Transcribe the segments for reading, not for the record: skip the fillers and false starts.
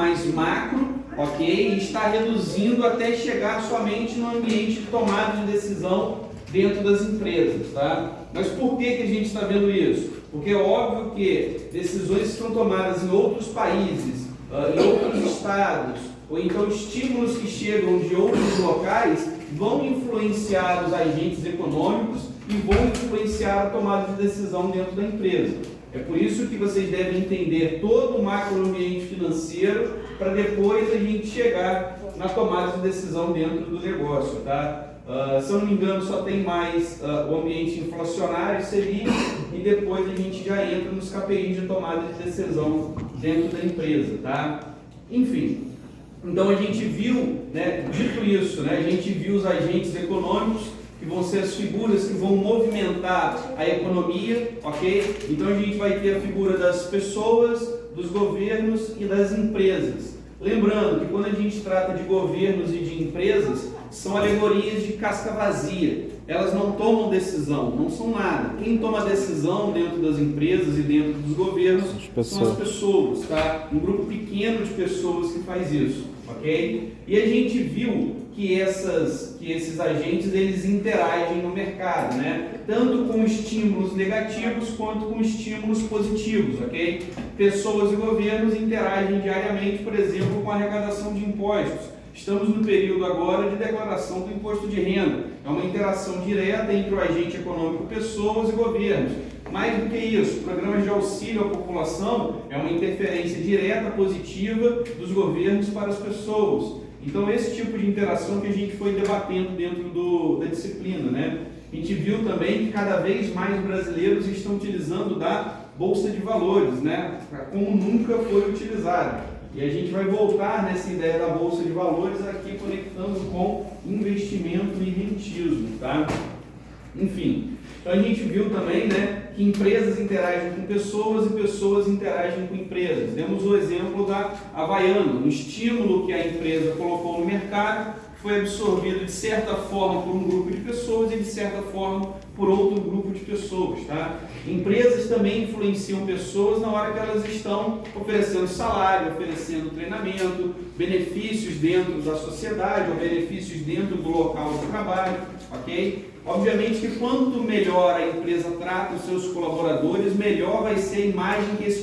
mais macro, ok? E está reduzindo até chegar somente no ambiente de tomada de decisão dentro das empresas, tá? Mas por que a gente está vendo isso? Porque é óbvio que decisões que são tomadas em outros países, em outros estados, ou então estímulos que chegam de outros locais, vão influenciar os agentes econômicos e vão influenciar a tomada de decisão dentro da empresa. É por isso que vocês devem entender todo o macroambiente financeiro para depois a gente chegar na tomada de decisão dentro do negócio, tá? Se eu não me engano, só tem mais o ambiente inflacionário, Selic, e depois a gente já entra nos KPIs de tomada de decisão dentro da empresa, tá? Enfim, então a gente viu, né, dito isso, né, a gente viu os agentes econômicos, que vão ser as figuras que vão movimentar a economia, ok? Então a gente vai ter a figura das pessoas, dos governos e das empresas. Lembrando que quando a gente trata de governos e de empresas, são alegorias de casca vazia. Elas não tomam decisão, não são nada. Quem toma decisão dentro das empresas e dentro dos governos são as pessoas, tá? Um grupo pequeno de pessoas que faz isso, ok? E a gente viu que esses agentes, eles interagem no mercado, né? Tanto com estímulos negativos quanto com estímulos positivos, ok? Pessoas e governos interagem diariamente, por exemplo, com a arrecadação de impostos. Estamos no período agora de declaração do imposto de renda. É uma interação direta entre o agente econômico, pessoas e governos. Mais do que isso, programas de auxílio à população é uma interferência direta positiva dos governos para as pessoas. Então, esse tipo de interação que a gente foi debatendo dentro da disciplina, né? A gente viu também que cada vez mais brasileiros estão utilizando da Bolsa de Valores, né? Como nunca foi utilizado. E a gente vai voltar nessa ideia da Bolsa de Valores aqui conectando com investimento e rentismo, tá? Enfim, então a gente viu também, né, que empresas interagem com pessoas e pessoas interagem com empresas. Demos o exemplo da Havaiana, um estímulo que a empresa colocou no mercado, foi absorvido de certa forma por um grupo de pessoas e de certa forma por outro grupo de pessoas, tá? Empresas também influenciam pessoas na hora que elas estão oferecendo salário, oferecendo treinamento, benefícios dentro da sociedade ou benefícios dentro do local de trabalho, ok? Obviamente que quanto melhor a empresa trata os seus colaboradores, melhor vai ser a imagem que esse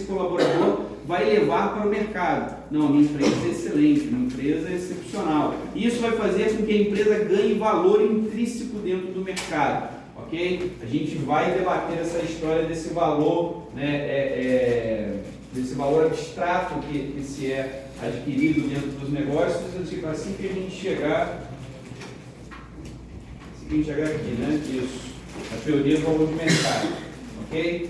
colaborador vai levar para o mercado. Não, a minha empresa é excelente, a minha empresa é excepcional. Isso vai fazer com que a empresa ganhe valor intrínseco dentro do mercado, ok? A gente vai debater essa história desse valor, né, desse valor abstrato que se é adquirido dentro dos negócios, assim que a gente chegar aqui, né? Isso, a teoria do valor de mercado, ok?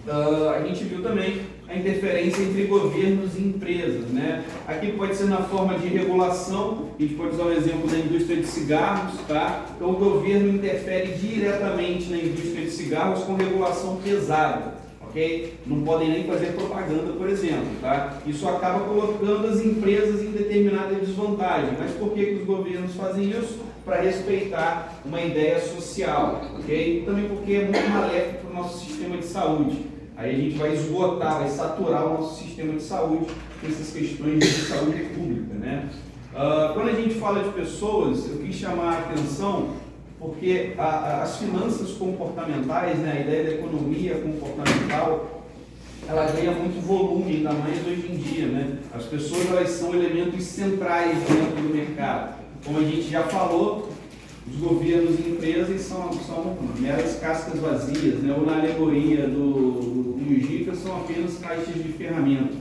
A gente viu também a interferência entre governos e empresas, né? Aqui pode ser na forma de regulação, a gente pode usar o exemplo da indústria de cigarros, tá? Então o governo interfere diretamente na indústria de cigarros com regulação pesada, ok? Não podem nem fazer propaganda, por exemplo, tá? Isso acaba colocando as empresas em determinada desvantagem. Mas por que os governos fazem isso? Para respeitar uma ideia social, ok? Também porque é muito maléfico para o nosso sistema de saúde. Aí a gente vai esgotar, vai saturar o nosso sistema de saúde com essas questões de saúde pública, né? Quando a gente fala de pessoas, eu quis chamar a atenção porque as finanças comportamentais, né, a ideia da economia comportamental, ela ganha muito volume, ainda mais hoje em dia, né? As pessoas, elas são elementos centrais dentro do mercado. Como a gente já falou, os governos e empresas são meras cascas vazias, né? Ou na alegoria do Mujica, são apenas caixas de ferramentas,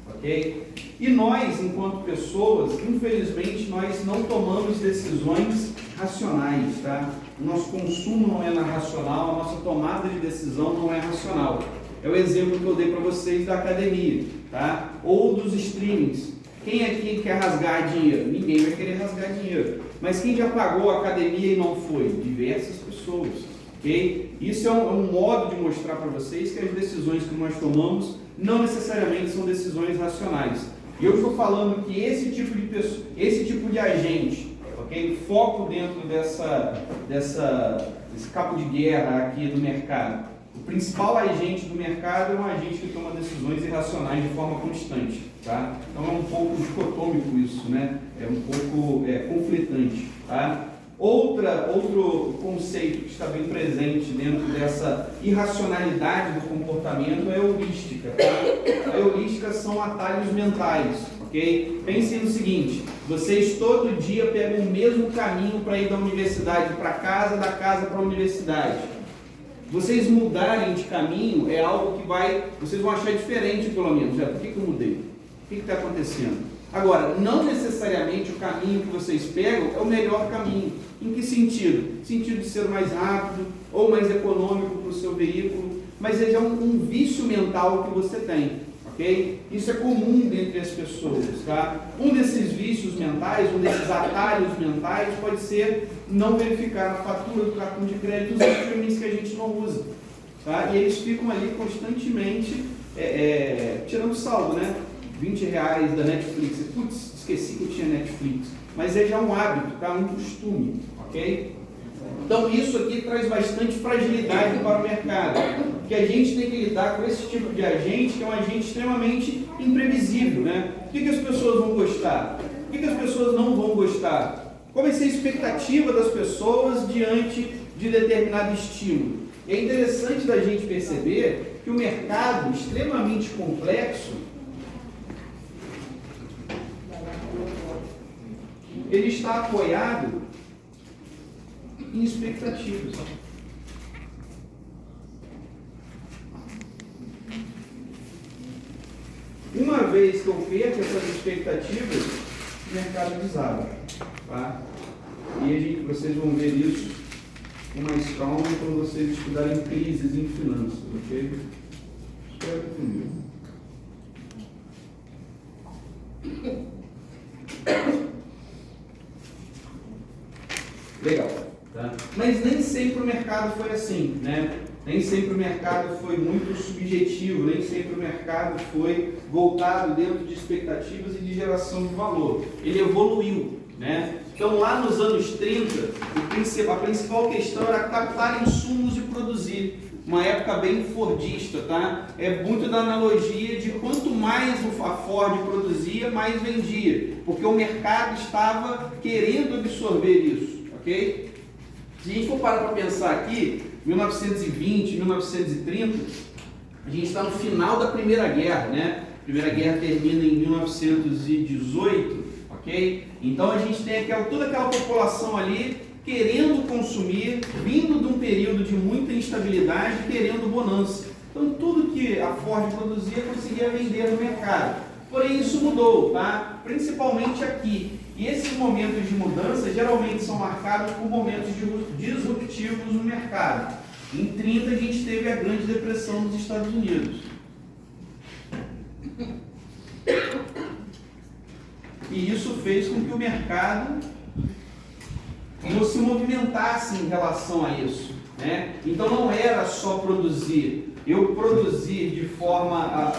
ok? E nós, enquanto pessoas, infelizmente, nós não tomamos decisões racionais, tá? O nosso consumo não é racional, a nossa tomada de decisão não é racional. É o exemplo que eu dei para vocês da academia, tá? Ou dos streamings. Quem aqui quer rasgar dinheiro? Ninguém vai querer rasgar dinheiro. Mas quem já pagou a academia e não foi? Diversas pessoas, ok? Isso é um modo de mostrar para vocês que as decisões que nós tomamos não necessariamente são decisões racionais. E eu estou falando que esse tipo de pessoa, esse tipo de agente, ok? O foco dentro desse cabo de guerra aqui do mercado, O principal agente do mercado é um agente que toma decisões irracionais de forma constante, tá? Então é um pouco dicotômico isso, né? É um pouco conflitante, tá? Outro conceito que está bem presente dentro dessa irracionalidade do comportamento é a heurística, tá? A heurística são atalhos mentais, ok? Pensem no seguinte: vocês todo dia pegam o mesmo caminho para ir da universidade para casa, da casa para a universidade. Vocês mudarem de caminho é algo que vocês vão achar diferente, pelo menos. Por que eu mudei? O que está acontecendo? Agora, não necessariamente o caminho que vocês pegam é o melhor caminho. Em que sentido? Sentido de ser mais rápido ou mais econômico para o seu veículo, mas é já um vício mental que você tem, ok? Isso é comum entre as pessoas, tá? Um desses vícios mentais, um desses atalhos mentais pode ser não verificar a fatura do cartão de crédito os streamings que a gente não usa, tá? E eles ficam ali constantemente tirando saldo, né? R$20 da Netflix. Putz, esqueci que eu tinha Netflix. Mas é já um hábito, tá? Um costume, ok? Então isso aqui traz bastante fragilidade para o mercado, porque a gente tem que lidar com esse tipo de agente, que é um agente extremamente imprevisível, né? O que as pessoas vão gostar? O que as pessoas não vão gostar? Qual vai ser a expectativa das pessoas diante de determinado estímulo? E é interessante da gente perceber que o mercado extremamente complexo, ele está apoiado em expectativas. Uma vez que eu perco essas expectativas, o mercado desaba, tá? E vocês vão ver isso com mais calma quando vocês estudarem crises em finanças, ok? Espera comigo. Legal, tá? Mas nem sempre o mercado foi assim, né? Nem sempre o mercado foi muito subjetivo, nem sempre o mercado foi voltado dentro de expectativas e de geração de valor. Ele evoluiu, né? Então lá nos anos 30, a principal questão era captar insumos e produzir. Uma época bem fordista, tá? É muito da analogia de quanto mais a Ford produzia, mais vendia, porque o mercado estava querendo absorver isso, ok? Se a gente for parar para pensar aqui, 1920, 1930, a gente está no final da Primeira Guerra, né? A Primeira Guerra termina em 1918, ok? Então a gente tem toda aquela população ali querendo consumir, vindo de um período de muita instabilidade, querendo bonança. Então tudo que a Ford produzia conseguia vender no mercado. Porém isso mudou, tá? Principalmente aqui. E esses momentos de mudança geralmente são marcados por momentos disruptivos no mercado. Em 30 a gente teve a Grande Depressão dos Estados Unidos. E isso fez com que o mercado não se movimentasse em relação a isso, né? Então não era só produzir. Eu produzir de forma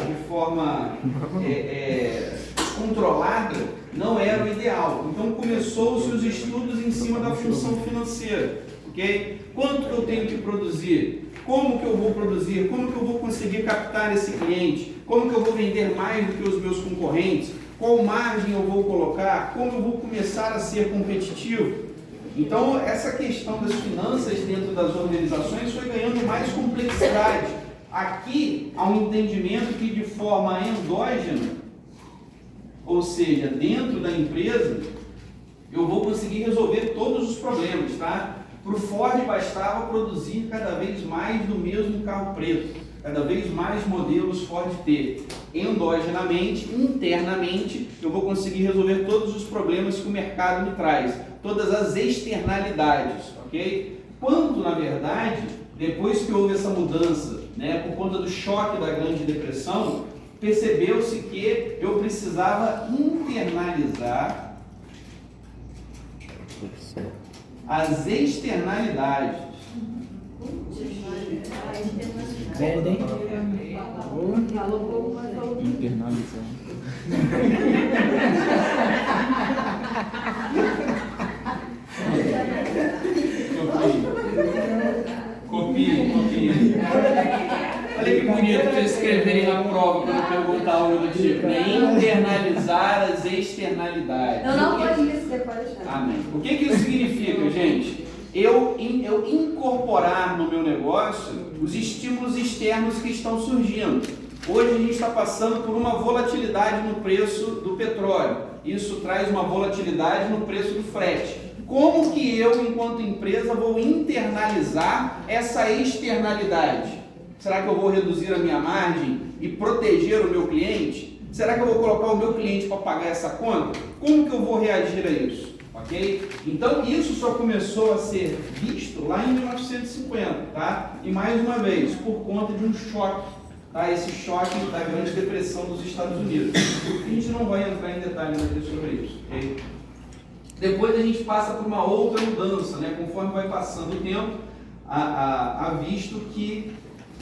controlada não era o ideal. Então começou-se os estudos em cima da função financeira, ok? Quanto que eu tenho que produzir? Como que eu vou produzir? Como que eu vou conseguir captar esse cliente? Como que eu vou vender mais do que os meus concorrentes? Qual margem eu vou colocar? Como eu vou começar a ser competitivo? Então essa questão das finanças dentro das organizações foi ganhando mais complexidade. Aqui há um entendimento que de forma endógena, ou seja, dentro da empresa, eu vou conseguir resolver todos os problemas, tá? Para o Ford bastava produzir cada vez mais do mesmo carro preto, cada vez mais modelos Ford T. Endogenamente, internamente, eu vou conseguir resolver todos os problemas que o mercado me traz, todas as externalidades, ok? Quando, na verdade, depois que houve essa mudança, né, por conta do choque da Grande Depressão, percebeu-se que eu precisava internalizar as externalidades. Internalizar. Copie. sempre bonito vocês escreverem na prova quando perguntar algo do tipo, né? Internalizar as externalidades. Eu não vou isso, depois deixar. Amém. O que isso significa, gente? Eu incorporar no meu negócio os estímulos externos que estão surgindo. Hoje a gente está passando por uma volatilidade no preço do petróleo. Isso traz uma volatilidade no preço do frete. Como que eu, enquanto empresa, vou internalizar essa externalidade? Será que eu vou reduzir a minha margem e proteger o meu cliente? Será que eu vou colocar o meu cliente para pagar essa conta? Como que eu vou reagir a isso? Ok? Então isso só começou a ser visto lá em 1950, tá? E mais uma vez, por conta de um choque, tá? Esse choque da Grande Depressão dos Estados Unidos. A gente não vai entrar em detalhes aqui sobre isso, ok? Depois a gente passa por uma outra mudança, né? Conforme vai passando o tempo, visto que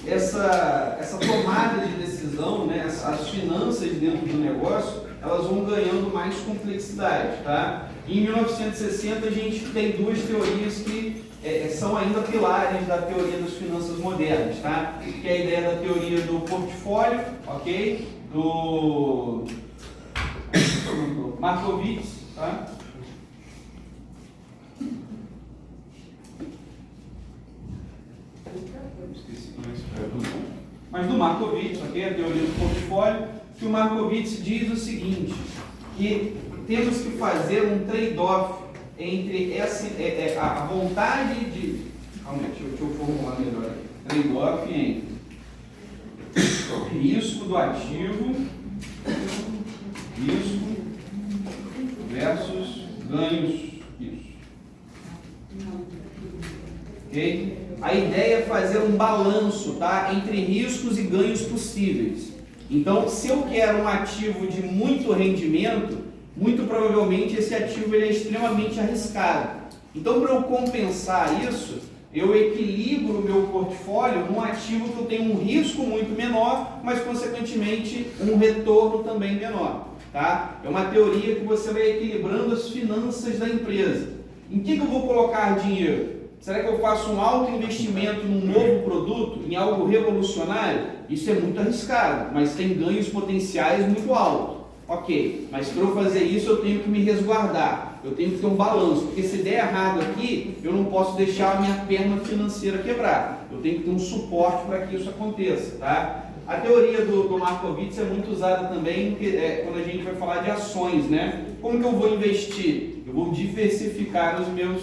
essa tomada de decisão, né? As finanças dentro do negócio, elas vão ganhando mais complexidade, tá? Em 1960 a gente tem duas teorias que são ainda pilares da teoria das finanças modernas, tá? Que é a ideia da teoria do portfólio, ok? Do Markowitz, tá? Mas do Markowitz, ok? A teoria do portfólio, que o Markowitz diz o seguinte, que temos que fazer um trade-off entre a vontade de... Calma aí, deixa eu formular melhor aqui. Trade-off entre risco do ativo, risco versus ganhos. Isso. Ok? A ideia é fazer um balanço, tá? Entre riscos e ganhos possíveis. Então, se eu quero um ativo de muito rendimento, muito provavelmente esse ativo ele é extremamente arriscado. Então, para eu compensar isso, eu equilibro o meu portfólio num ativo que eu tenho um risco muito menor, mas consequentemente um retorno também menor. Tá? É uma teoria que você vai equilibrando as finanças da empresa. Em que eu vou colocar dinheiro? Será que eu faço um alto investimento num novo produto, em algo revolucionário? Isso é muito arriscado, mas tem ganhos potenciais muito altos. Ok, mas para eu fazer isso eu tenho que me resguardar, eu tenho que ter um balanço, porque se der errado aqui, eu não posso deixar a minha perna financeira quebrar, eu tenho que ter um suporte para que isso aconteça, tá? A teoria do Markowitz é muito usada também quando a gente vai falar de ações, né? Como que eu vou investir? Eu vou diversificar os meus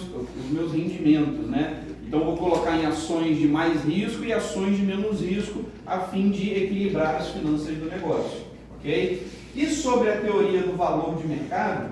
rendimentos, né? Então eu vou colocar em ações de mais risco e ações de menos risco, a fim de equilibrar as finanças do negócio, ok? E sobre a teoria do valor de mercado,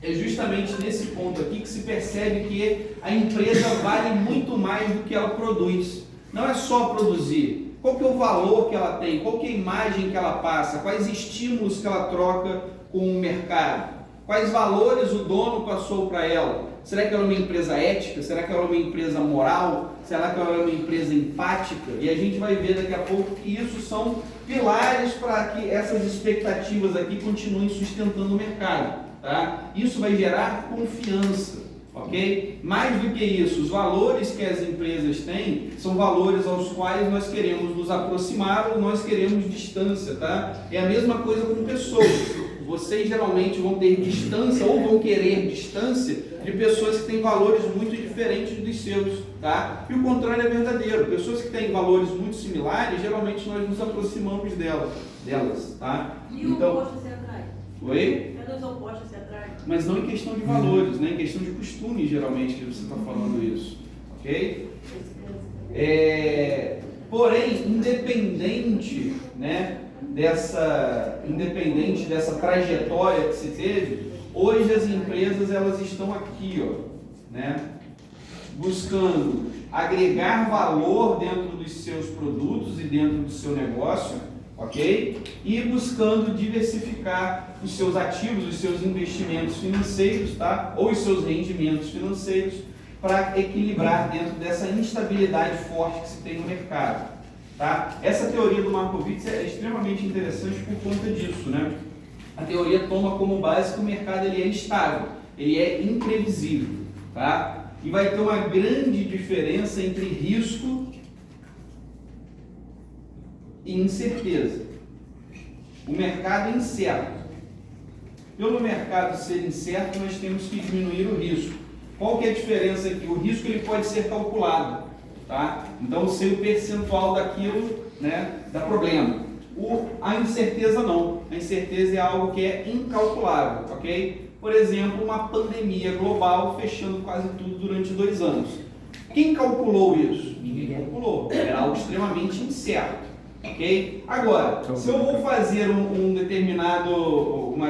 é justamente nesse ponto aqui que se percebe que a empresa vale muito mais do que ela produz. Não é só produzir. Qual que é o valor que ela tem? Qual que é a imagem que ela passa? Quais estímulos que ela troca com o mercado? Quais valores o dono passou para ela? Será que ela é uma empresa ética? Será que ela é uma empresa moral? Será que ela é uma empresa empática? E a gente vai ver daqui a pouco que isso são pilares para que essas expectativas aqui continuem sustentando o mercado. Tá? Isso vai gerar confiança, ok? Mais do que isso, os valores que as empresas têm são valores aos quais nós queremos nos aproximar ou nós queremos distância, tá? É a mesma coisa com pessoas. Vocês geralmente vão ter distância ou vão querer distância de pessoas que têm valores muito diferentes dos seus, tá? E o contrário é verdadeiro. Pessoas que têm valores muito similares, geralmente nós nos aproximamos delas, tá? E o oposto se atrai? Oi? É dos opostos se atrai? Mas não em questão de valores, né? Em questão de costumes, geralmente, que você está falando isso, ok? Porém, independente dessa trajetória que se teve, hoje as empresas elas estão aqui, ó, né? Buscando agregar valor dentro dos seus produtos e dentro do seu negócio, ok? E buscando diversificar os seus ativos, os seus investimentos financeiros, tá? Ou os seus rendimentos financeiros para equilibrar dentro dessa instabilidade forte que se tem no mercado, tá? Essa teoria do Markowitz é extremamente interessante por conta disso, né? A teoria toma como base que o mercado ele é instável, ele é imprevisível, tá? E vai ter uma grande diferença entre risco e incerteza. O mercado é incerto. Pelo mercado ser incerto, nós temos que diminuir o risco. Qual que é a diferença aqui? O risco ele pode ser calculado, tá? Então, eu sei o percentual daquilo, né, dá problema. A incerteza não. A incerteza é algo que é incalculável, ok? Por exemplo, uma pandemia global fechando quase tudo durante 2 anos. Quem calculou isso? Ninguém calculou. Era algo extremamente incerto, ok? Agora, se eu vou fazer uma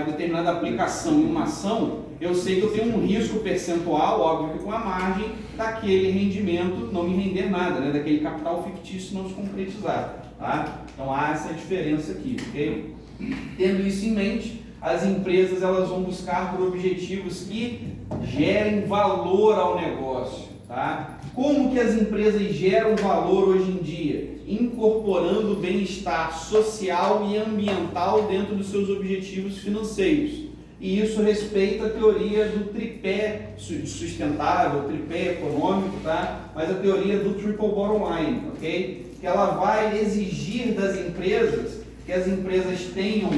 determinada aplicação em uma ação, eu sei que eu tenho um risco percentual, óbvio que com a margem daquele rendimento não me render nada, né? Daquele capital fictício não se concretizar. Tá? Então há essa diferença aqui, ok? Tendo isso em mente, as empresas elas vão buscar por objetivos que gerem valor ao negócio, tá? Como que as empresas geram valor hoje em dia? Incorporando bem-estar social e ambiental dentro dos seus objetivos financeiros. E isso respeita a teoria do tripé sustentável, tripé econômico, tá? Mas a teoria do triple bottom line, ok? Que ela vai exigir das empresas que as empresas tenham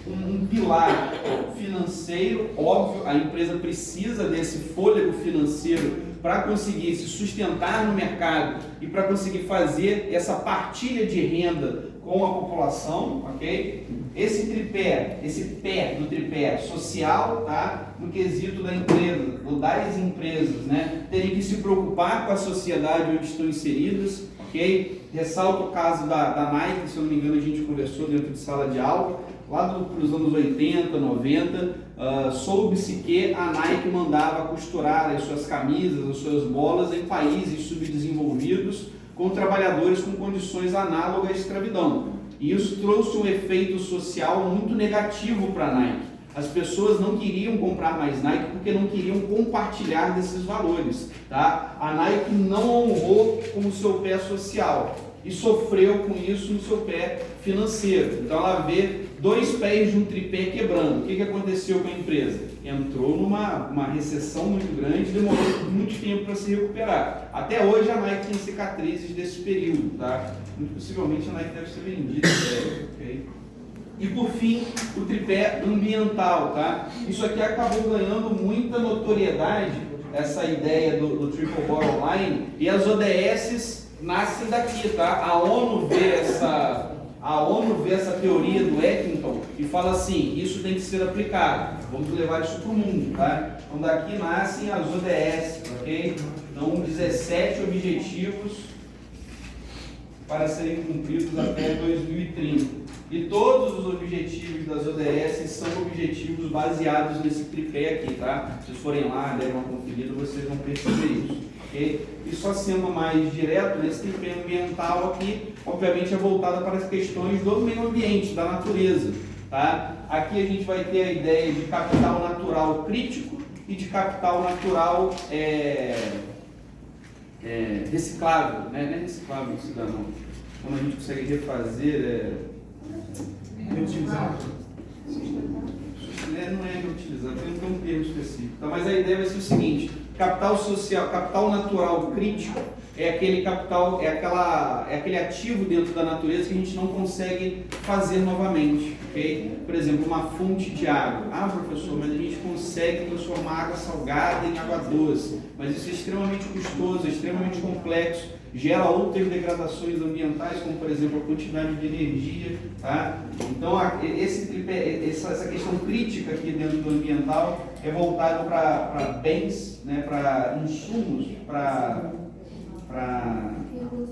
um pilar financeiro, óbvio, a empresa precisa desse fôlego financeiro para conseguir se sustentar no mercado e para conseguir fazer essa partilha de renda com a população, ok? Esse tripé, esse pé do tripé social, tá? No quesito da empresa, ou das empresas, né? Terem que se preocupar com a sociedade onde estão inseridas, ok? Ressalto o caso da Nike, se eu não me engano a gente conversou dentro de sala de aula, lá para os anos 80, 90, soube-se que a Nike mandava costurar as suas camisas, as suas bolas em países subdesenvolvidos com trabalhadores com condições análogas à escravidão. E isso trouxe um efeito social muito negativo para a Nike. As pessoas não queriam comprar mais Nike porque não queriam compartilhar desses valores, tá? A Nike não honrou com o seu pé social e sofreu com isso no seu pé financeiro. Então ela vê 2 pés de um tripé quebrando. O que aconteceu com a empresa? Entrou numa recessão muito grande, demorou muito tempo para se recuperar. Até hoje a Nike tem cicatrizes desse período, tá? Muito possivelmente a Nike deve ser vendida, ok? E por fim, o tripé ambiental, tá? Isso aqui acabou ganhando muita notoriedade, essa ideia do triple bottom line, e as ODS nascem daqui, tá? A ONU vê essa teoria do Eckington e fala assim, isso tem que ser aplicado, vamos levar isso para o mundo, tá? Então daqui nascem as ODS, ok? Então 17 objetivos para serem cumpridos até 2030. E todos os objetivos das ODS são objetivos baseados nesse tripé aqui, tá? Se vocês forem lá, derem uma conferida, vocês vão perceber isso, ok? E só sendo mais direto, nesse tripé ambiental aqui, obviamente é voltado para as questões do meio ambiente, da natureza, tá? Aqui a gente vai ter a ideia de capital natural crítico e de capital natural reciclável, né? Não é reciclável isso dá não. Quando a gente consegue refazer, reutilizado. Não é reutilizado, tem um termo específico. Tá? Mas a ideia vai ser o seguinte: capital social, capital natural crítico é aquele capital, é aquele ativo dentro da natureza que a gente não consegue fazer novamente, ok? Por exemplo, uma fonte de água. Ah, professor, mas a gente consegue transformar água salgada em água doce, mas isso é extremamente custoso, é extremamente complexo, gera outras degradações ambientais, como por exemplo a quantidade de energia, tá? Então essa questão crítica aqui dentro do ambiental é voltado para bens, né, para insumos, para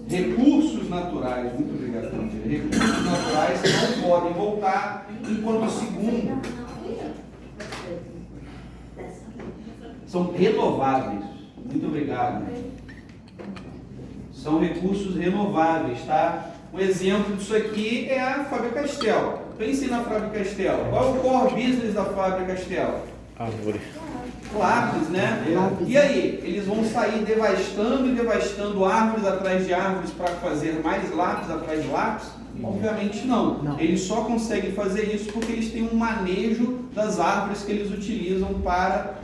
recursos naturais. Muito obrigado, Cláudia. Recursos naturais que não podem voltar, enquanto o segundo são renováveis. Muito obrigado. São recursos renováveis, tá? Um exemplo disso aqui é a Fábrica Castel. Pensem na Fábrica Castel. Qual é o core business da Fábrica Castel? Árvore. Lápis, né? E aí? Eles vão sair devastando e devastando árvores atrás de árvores para fazer mais lápis atrás de lápis? Obviamente não. Eles só conseguem fazer isso porque eles têm um manejo das árvores que eles utilizam para,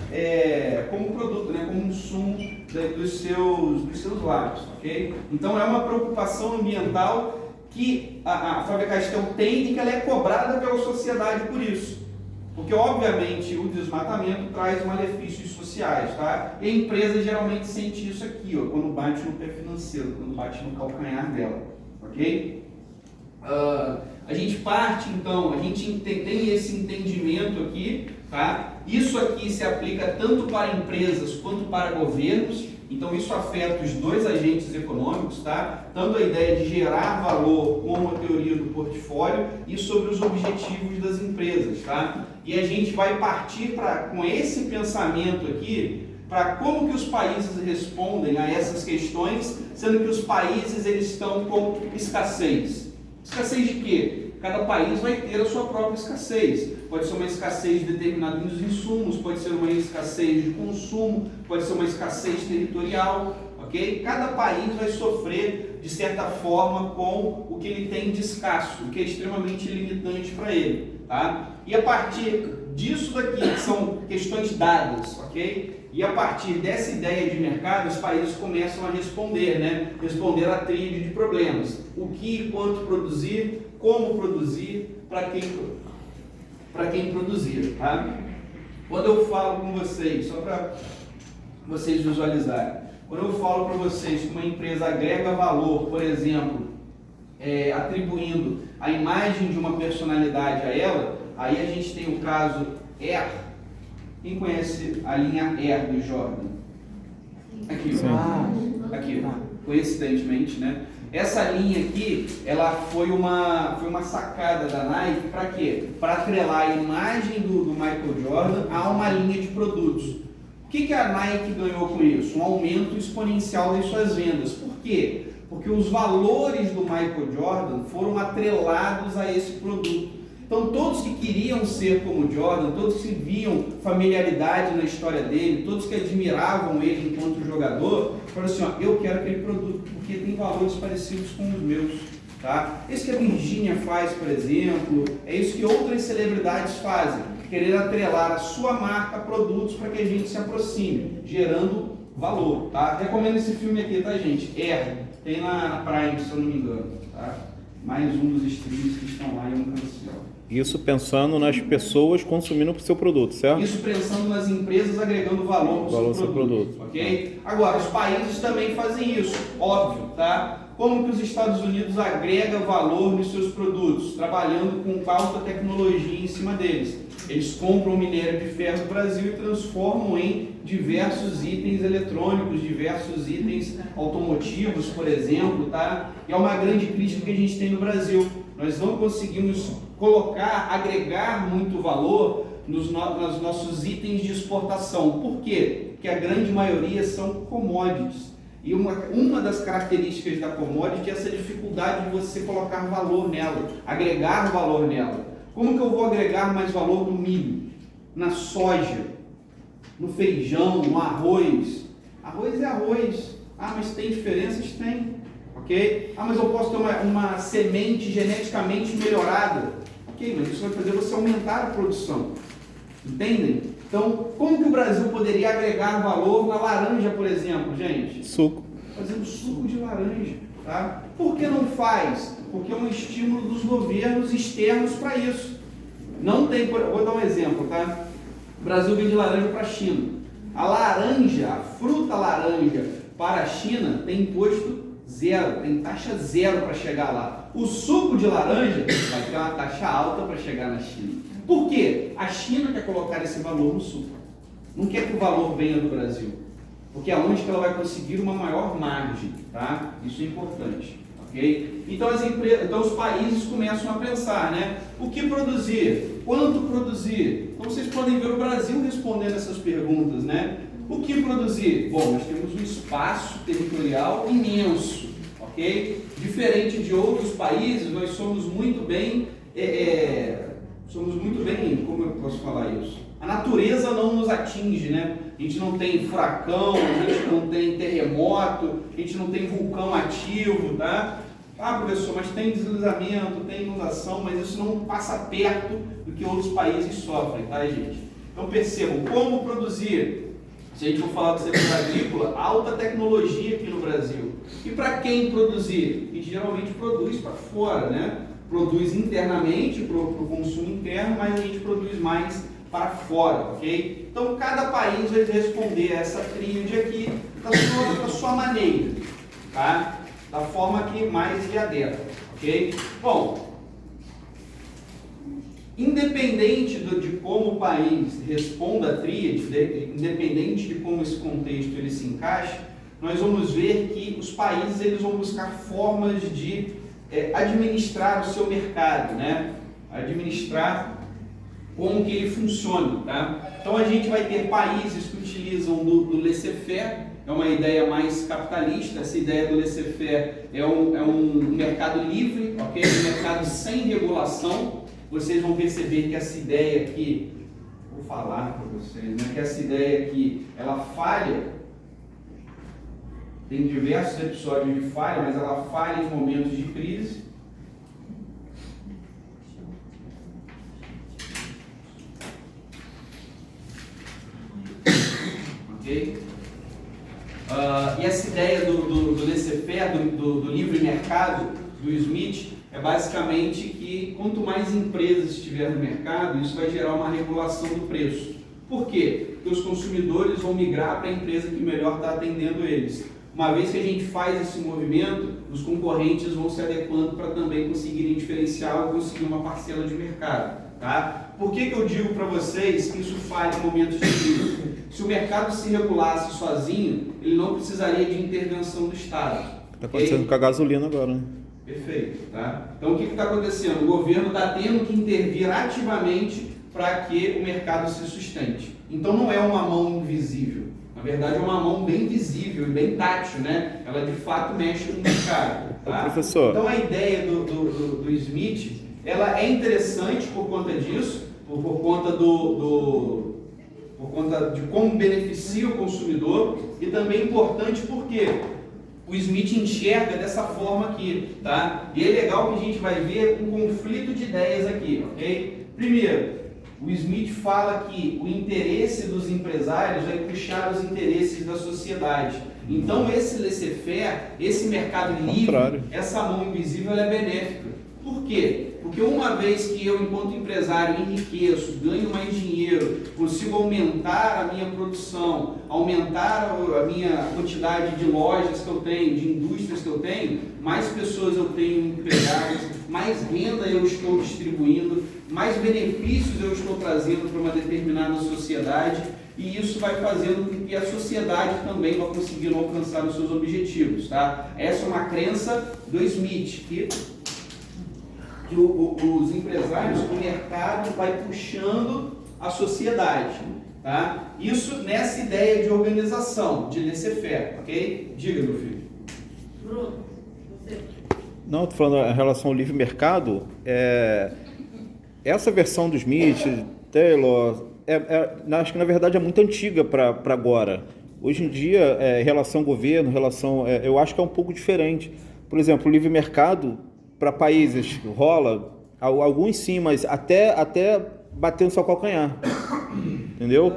como produto, né? Como insumo dos seus lápis, ok? Então é uma preocupação ambiental que a Faber-Castell tem e que ela é cobrada pela sociedade por isso. Porque, obviamente, o desmatamento traz malefícios sociais, tá? E a empresa geralmente sente isso aqui, ó, quando bate no pé financeiro, quando bate no calcanhar dela, ok? A gente parte, então, a gente tem esse entendimento aqui, tá? Isso aqui se aplica tanto para empresas quanto para governos, então isso afeta os dois agentes econômicos, tá? Tanto a ideia de gerar valor como a teoria do portfólio e sobre os objetivos das empresas, tá? E a gente vai partir com esse pensamento aqui para como que os países respondem a essas questões, sendo que os países eles estão com escassez. Escassez de quê? Cada país vai ter a sua própria escassez. Pode ser uma escassez de determinados insumos, pode ser uma escassez de consumo, pode ser uma escassez territorial, ok? Cada país vai sofrer, de certa forma, com o que ele tem de escasso, o que é extremamente limitante para ele, tá? E a partir disso daqui, que são questões dadas, ok? E a partir dessa ideia de mercado, os países começam a responder, né? Responder à tríade de problemas. O que e quanto produzir, como produzir, para quem produzir, tá? Quando eu falo com vocês, só para vocês visualizarem, quando eu falo para vocês que uma empresa agrega valor, por exemplo, atribuindo a imagem de uma personalidade a ela, aí a gente tem o caso Air. Quem conhece a linha Air do Jordan? Aqui, aqui, coincidentemente, né? Essa linha aqui, ela foi uma sacada da Nike para quê? Para atrelar a imagem do Michael Jordan a uma linha de produtos. O que a Nike ganhou com isso? Um aumento exponencial das suas vendas. Por quê? Porque os valores do Michael Jordan foram atrelados a esse produto. Então todos que queriam ser como Jordan, todos que viam familiaridade na história dele, todos que admiravam ele enquanto jogador, falaram assim, ó, eu quero aquele produto porque tem valores parecidos com os meus, tá? Isso que a Virgínia faz, por exemplo, é isso que outras celebridades fazem, querer atrelar a sua marca a produtos para que a gente se aproxime, gerando valor, tá? Recomendo esse filme aqui, tá, gente? Tem na Prime, se eu não me engano, tá? Mais um dos streams que estão lá em um cancel. Isso pensando nas pessoas consumindo o seu produto, certo? Isso pensando nas empresas agregando valor no seu produto, ok? Agora, os países também fazem isso, óbvio, tá? Como que os Estados Unidos agrega valor nos seus produtos? Trabalhando com alta tecnologia em cima deles. Eles compram minério de ferro do Brasil e transformam em diversos itens eletrônicos, diversos itens automotivos, por exemplo, tá? E é uma grande crítica que a gente tem no Brasil. Nós não conseguimos agregar muito valor nos nossos itens de exportação. Por quê? Porque a grande maioria são commodities. E uma das características da commodity é essa dificuldade de você colocar valor nela, agregar valor nela. Como que eu vou agregar mais valor no milho, na soja, no feijão, no arroz? Arroz é arroz. Ah, mas tem diferenças? Tem. Ok? Ah, mas eu posso ter uma semente geneticamente melhorada. Ok, mas isso vai fazer você aumentar a produção. Entendem? Então, como que o Brasil poderia agregar valor na laranja, por exemplo, gente? Suco. Fazendo suco de laranja, tá? Por que não faz? Porque é um estímulo dos governos externos para isso. Não tem, vou dar um exemplo, tá? O Brasil vende laranja para a China. A laranja, a fruta laranja para a China tem imposto zero, tem taxa zero para chegar lá. O suco de laranja vai ter uma taxa alta para chegar na China. Por quê? A China quer colocar esse valor no suco. Não quer que o valor venha do Brasil. Porque é onde que ela vai conseguir uma maior margem, tá? Isso é importante, ok? Então os países começam a pensar, né? O que produzir? Quanto produzir? Então vocês podem ver o Brasil respondendo essas perguntas, né? O que produzir? Bom, nós temos um espaço territorial imenso, ok? Diferente de outros países, nós somos muito bem, como eu posso falar isso? A natureza não nos atinge, né? A gente não tem furacão, a gente não tem terremoto, a gente não tem vulcão ativo, tá? Ah, professor, mas tem deslizamento, tem inundação, mas isso não passa perto do que outros países sofrem, tá, gente? Então percebam, como produzir? Se a gente for falar do setor agrícola, alta tecnologia aqui no Brasil. E para quem produzir? E geralmente produz para fora, né? Produz internamente para o consumo interno, mas a gente produz mais para fora, ok? Então cada país vai responder a essa tríade aqui da sua maneira, tá? Da forma que mais lhe adequa, ok? Bom, independente de como o país responda a tríade, independente de como esse contexto ele se encaixa, nós vamos ver que os países eles vão buscar formas de administrar o seu mercado, né? Administrar como que ele funciona, tá? Então a gente vai ter países que utilizam do laissez-faire, é uma ideia mais capitalista. Essa ideia do laissez-faire é um mercado livre, ok? Um mercado sem regulação. Vocês vão perceber que essa ideia aqui, vou falar para vocês, né? Que essa ideia aqui, ela falha. Tem diversos episódios de falha, mas ela falha em momentos de crise. Ok? E essa ideia do laissez-faire, do livre mercado, do Smith, é basicamente que quanto mais empresas estiver no mercado, isso vai gerar uma regulação do preço. Por quê? Porque os consumidores vão migrar para a empresa que melhor está atendendo eles. Uma vez que a gente faz esse movimento, os concorrentes vão se adequando para também conseguirem diferenciar ou conseguir uma parcela de mercado. Tá? Por que eu digo para vocês que isso falha em momentos de crise? Se o mercado se regulasse sozinho, ele não precisaria de intervenção do Estado. Está acontecendo com a gasolina agora, né? Perfeito. Tá? Então o que está acontecendo? O governo está tendo que intervir ativamente para que o mercado se sustente. Então não é uma mão invisível. Na verdade é uma mão bem visível e bem tátil, né? Ela de fato mexe no mercado. Tá? Professor. Então a ideia do Smith, ela é interessante por conta disso, por conta de como beneficia o consumidor, e também importante porque o Smith enxerga dessa forma aqui, tá? E é legal que a gente vai ver um conflito de ideias aqui, ok? Primeiro, o Smith fala que o interesse dos empresários vai puxar os interesses da sociedade. Então esse laissez-faire, esse mercado livre, essa mão invisível, ela é benéfica. Por quê? Porque uma vez que eu, enquanto empresário, enriqueço, ganho mais dinheiro, consigo aumentar a minha produção, aumentar a minha quantidade de lojas que eu tenho, de indústrias que eu tenho, mais pessoas eu tenho empregadas, mais renda eu estou distribuindo, mais benefícios eu estou trazendo para uma determinada sociedade, e isso vai fazendo com que a sociedade também vá conseguindo alcançar os seus objetivos. Tá? Essa é uma crença do Smith, que os empresários, o mercado vai puxando a sociedade. Tá? Isso nessa ideia de organização, de laissez-faire, ok? Diga, meu filho. Bruno, você. Não, estou falando em relação ao livre mercado. Essa versão do Smith, Taylor, acho que na verdade é muito antiga para agora. Hoje em dia, relação governo, eu acho que é um pouco diferente. Por exemplo, o livre mercado para países rola, alguns sim, mas até bater no seu calcanhar, entendeu?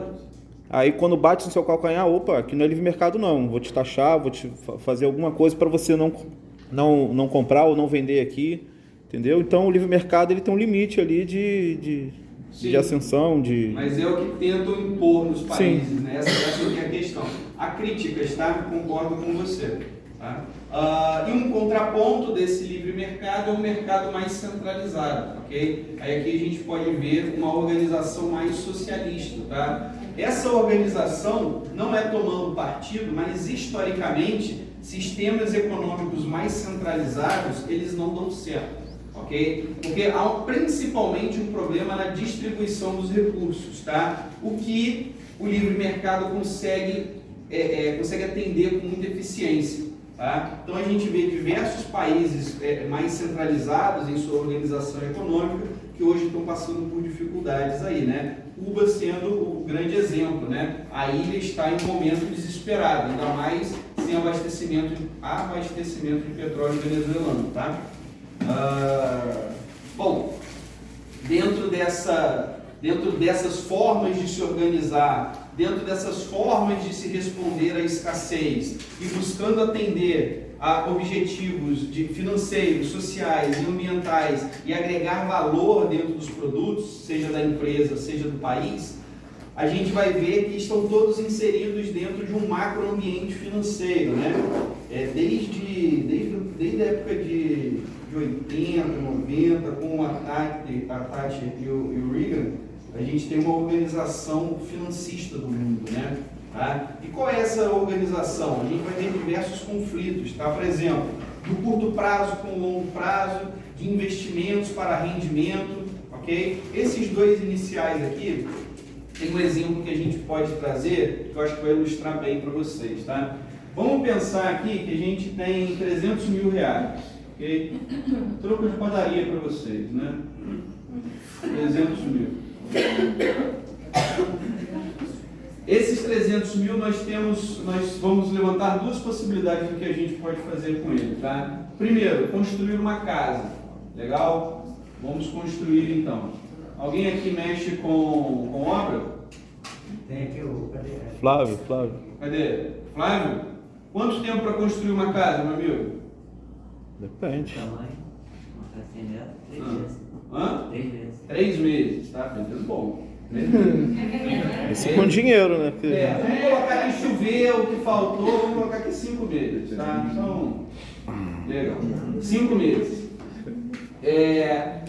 Aí quando bate no seu calcanhar, opa, aqui não é livre mercado não, vou te taxar, vou te fazer alguma coisa para você não comprar ou não vender aqui, entendeu? Então o livre mercado ele tem um limite ali de ascensão, Mas é o que tentam impor nos países, né? Essa é a questão. Há críticas, tá? Concordo com você. Tá? E um contraponto desse livre mercado é um mercado mais centralizado, ok? Aí aqui a gente pode ver uma organização mais socialista, tá? Essa organização não é tomando partido, mas historicamente sistemas econômicos mais centralizados eles não dão certo, ok? Porque há principalmente um problema na distribuição dos recursos, tá? O que o livre mercado consegue atender com muita eficiência. Tá? Então a gente vê diversos países mais centralizados em sua organização econômica que hoje estão passando por dificuldades aí, né? Cuba sendo o grande exemplo, né? A ilha está em um momento desesperado, ainda mais sem abastecimento de petróleo venezuelano, tá? Bom, dentro dessas formas de se organizar, dentro dessas formas de se responder à escassez e buscando atender objetivos financeiros, sociais e ambientais e agregar valor dentro dos produtos, seja da empresa, seja do país, a gente vai ver que estão todos inseridos dentro de um macroambiente financeiro, né? Desde a época de 80, 90, com a Thatcher e o Reagan, a gente tem uma organização financista do mundo, né? Tá? E qual é essa organização? A gente vai ter diversos conflitos, tá? Por exemplo, do curto prazo com o longo prazo, de investimentos para rendimento, ok? Esses dois iniciais aqui, tem um exemplo que a gente pode trazer, que eu acho que vai ilustrar bem para vocês, tá? Vamos pensar aqui que a gente tem 300 mil reais, ok? Troco de padaria para vocês, né? 300 mil. Esses 300 mil nós vamos levantar duas possibilidades do que a gente pode fazer com ele, tá? Primeiro, construir uma casa. Legal? Vamos construir então. Alguém aqui mexe com obra? Tem aqui o... Cadê? Flávio. Cadê? Flávio? Quanto tempo para construir uma casa, meu amigo? Depende. Tamanho. Uma casinha dela. 3 meses. Hã? 3 meses. 3 meses, tá? Beleza, bom. Isso com dinheiro, né? Vamos colocar aqui chover, o que faltou, vamos colocar aqui 5 meses, tá? Então, legal. 5 meses.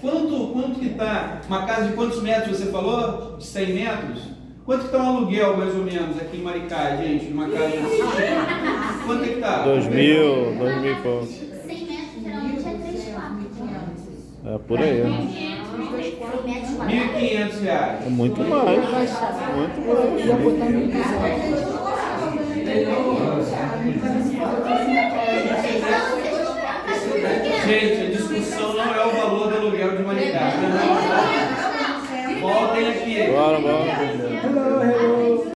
Quanto que está uma casa de quantos metros você falou? De 100 metros? Quanto que está um aluguel, mais ou menos, aqui em Maricá, gente? Numa casa de... Quanto é que está? 2.000 e pouco. 100 metros geralmente é 3 quartos. É por aí. R$ 1.500 reais. É muito mais. Muito mais. Gente, a discussão não é o valor do aluguel de Maricá. Voltem aqui. Bora.